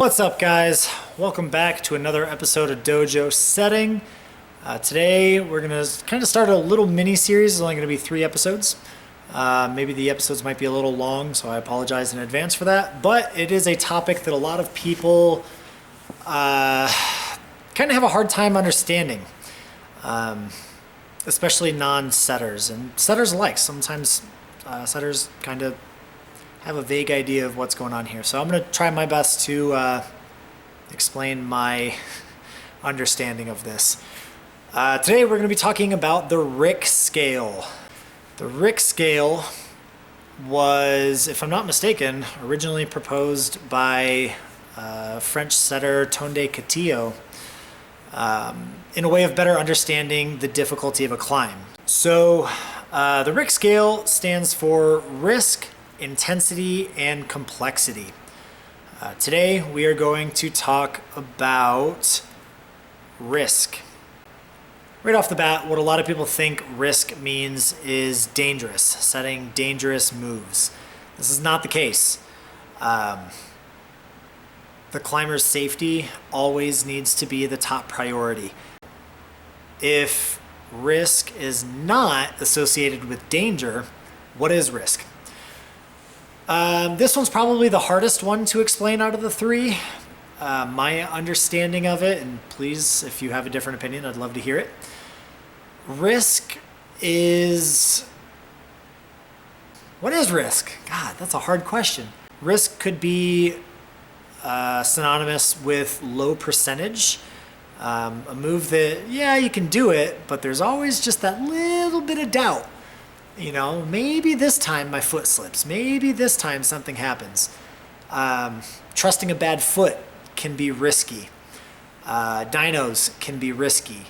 What's up, guys? Welcome back to another episode of Dojo Setting. Today we're gonna kind of start a little mini series. It's only gonna be 3 episodes. Maybe the episodes might be a little long, so I apologize in advance for that. But it is a topic that a lot of people kind of have a hard time understanding, especially non-setters and setters alike. Sometimes setters kind of have a vague idea of what's going on here. So I'm going to try my best to explain my understanding of this. Today we're going to be talking about the R.I.C scale. The R.I.C scale was, if I'm not mistaken, originally proposed by French setter Tonde Catillo in a way of better understanding the difficulty of a climb. So the R.I.C scale stands for risk, intensity, and complexity. Today we are going to talk about risk. Right off the bat, what a lot of people think risk means is dangerous, setting dangerous moves. This is not the case. The climber's safety always needs to be the top priority. If risk is not associated with danger, what is risk? This one's probably the hardest one to explain out of the 3. My understanding of it, and please, if you have a different opinion, I'd love to hear it. Risk is... What is risk? God, that's a hard question. Risk could be synonymous with low percentage. A move that, yeah, you can do it, but there's always just that little bit of doubt. You know, maybe this time my foot slips. Maybe this time something happens. Trusting a bad foot can be risky. Dynos can be risky.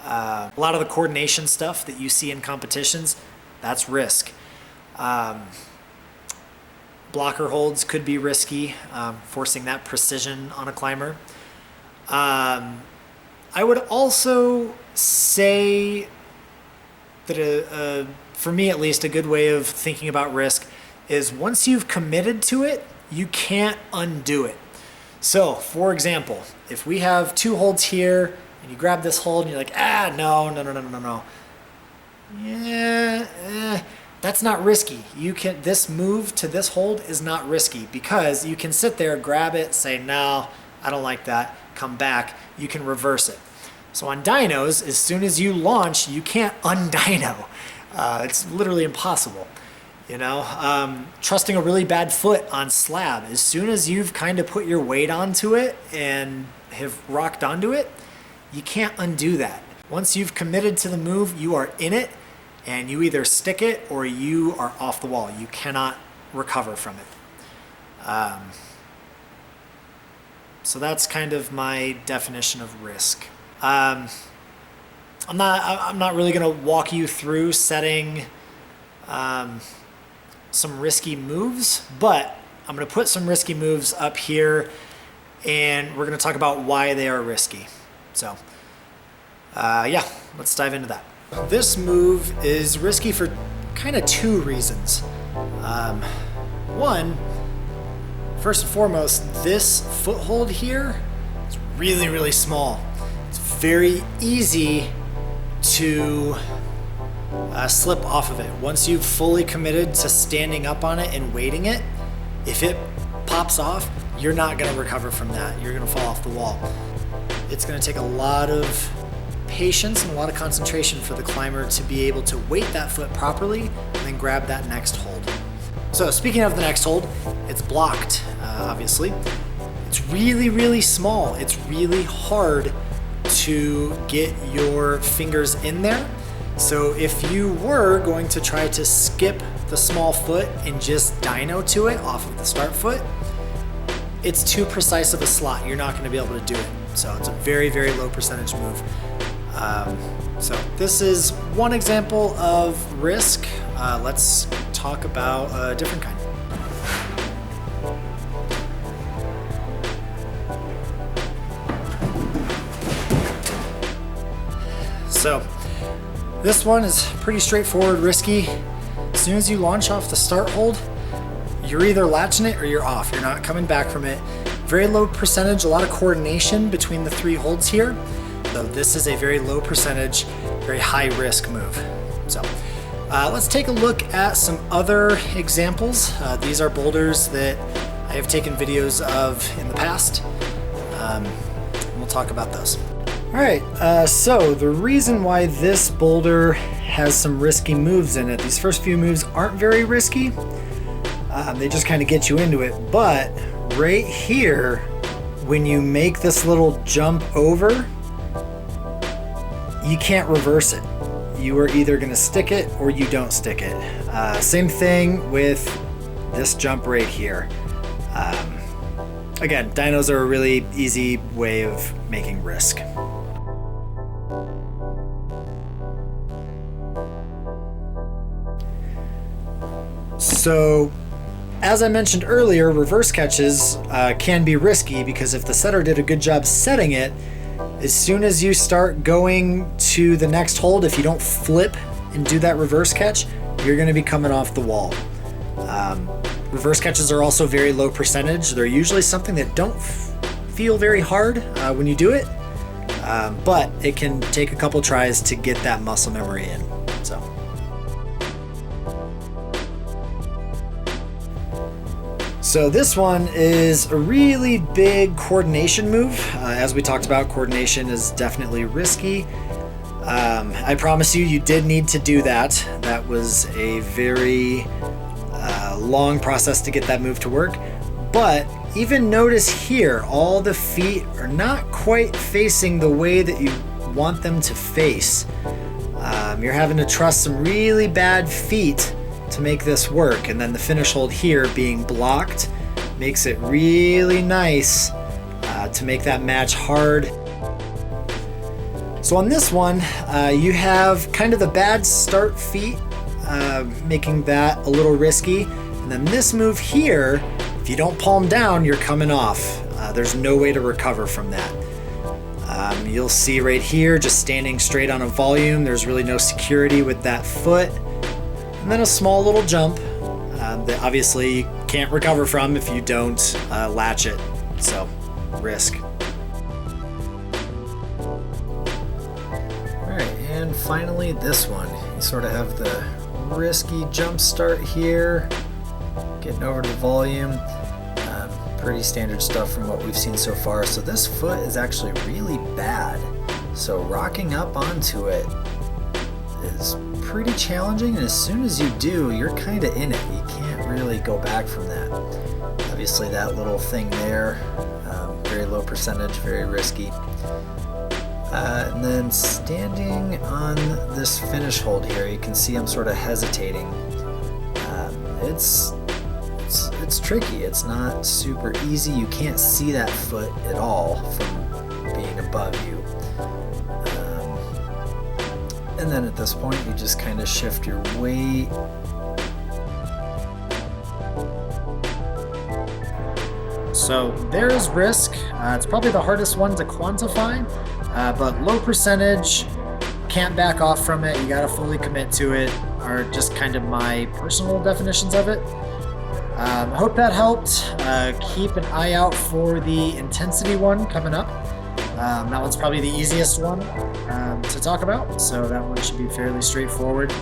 A lot of the coordination stuff that you see in competitions, that's risk. Blocker holds could be risky, forcing that precision on a climber. I would also say that for me at least, a good way of thinking about risk is once you've committed to it, you can't undo it. So, for example, if we have 2 holds here and you grab this hold and you're like, no. Yeah, that's not risky. This move to this hold is not risky because you can sit there, grab it, say, no, I don't like that, come back, you can reverse it. So on dynos, as soon as you launch, you can't undyno. It's literally impossible, you know. Trusting a really bad foot on slab, as soon as you've kind of put your weight onto it and have rocked onto it, you can't undo that. Once you've committed to the move, you are in it, and you either stick it or you are off the wall. You cannot recover from it. So that's kind of my definition of risk. I'm not really going to walk you through setting some risky moves, but I'm going to put some risky moves up here, and we're going to talk about why they are risky. So, yeah, let's dive into that. This move is risky for kind of 2 reasons. One, first and foremost, this foothold here is really, really small. It's very easy to slip off of it. Once you've fully committed to standing up on it and weighting it, if it pops off, you're not going to recover from that. You're going to fall off the wall. It's going to take a lot of patience and a lot of concentration for the climber to be able to weight that foot properly and then grab that next hold. So speaking of the next hold, it's blocked, obviously. It's really, really small. It's really hard to get your fingers in there. So if you were going to try to skip the small foot and just dyno to it off of the start foot, it's too precise of a slot. You're not going to be able to do it. So it's a very, very low percentage move. So this is one example of risk. Let's talk about a different kind. So this one is pretty straightforward, risky. As soon as you launch off the start hold, you're either latching it or you're off. You're not coming back from it. Very low percentage, a lot of coordination between the 3 holds here, though this is a very low percentage, very high risk move. So let's take a look at some other examples. These are boulders that I have taken videos of in the past. We'll talk about those. All right, so the reason why this boulder has some risky moves in it, these first few moves aren't very risky. They just kind of get you into it, but right here, when you make this little jump over, you can't reverse it. You are either gonna stick it or you don't stick it. Same thing with this jump right here. Again, dynos are a really easy way of making risk. So, as I mentioned earlier, reverse catches can be risky because if the setter did a good job setting it, as soon as you start going to the next hold, if you don't flip and do that reverse catch, you're going to be coming off the wall. Reverse catches are also very low percentage. They're usually something that don't feel very hard when you do it, but it can take a couple tries to get that muscle memory in. So this one is a really big coordination move. As we talked about, coordination is definitely risky. I promise you did need to do that. That was a very long process to get that move to work. But even notice here, all the feet are not quite facing the way that you want them to face. You're having to trust some really bad feet to make this work, and then the finish hold here being blocked makes it really nice to make that match hard. So on this one, you have kind of the bad start feet, making that a little risky, and then this move here, if you don't palm down, you're coming off. There's no way to recover from that. You'll see right here, just standing straight on a volume, there's really no security with that foot. And then a small little jump that obviously you can't recover from if you don't latch it. So, risk. Alright, and finally this one. You sort of have the risky jump start here, getting over to the volume. Pretty standard stuff from what we've seen so far. So this foot is actually really bad. So rocking up onto it is pretty challenging, and as soon as you do, you're kind of in it. You can't really go back from that. Obviously that little thing there, very low percentage, very risky. And then standing on this finish hold here, you can see I'm sort of hesitating. It's tricky. It's not super easy. You can't see that foot at all from being above you. And then at this point, you just kind of shift your weight. So there's risk. It's probably the hardest one to quantify, but low percentage, can't back off from it. You got to fully commit to it, are just kind of my personal definitions of it. I hope that helped. Keep an eye out for the intensity one coming up. That one's probably the easiest one to talk about, so that one should be fairly straightforward.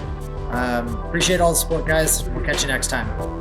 Appreciate all the support, guys. We'll catch you next time.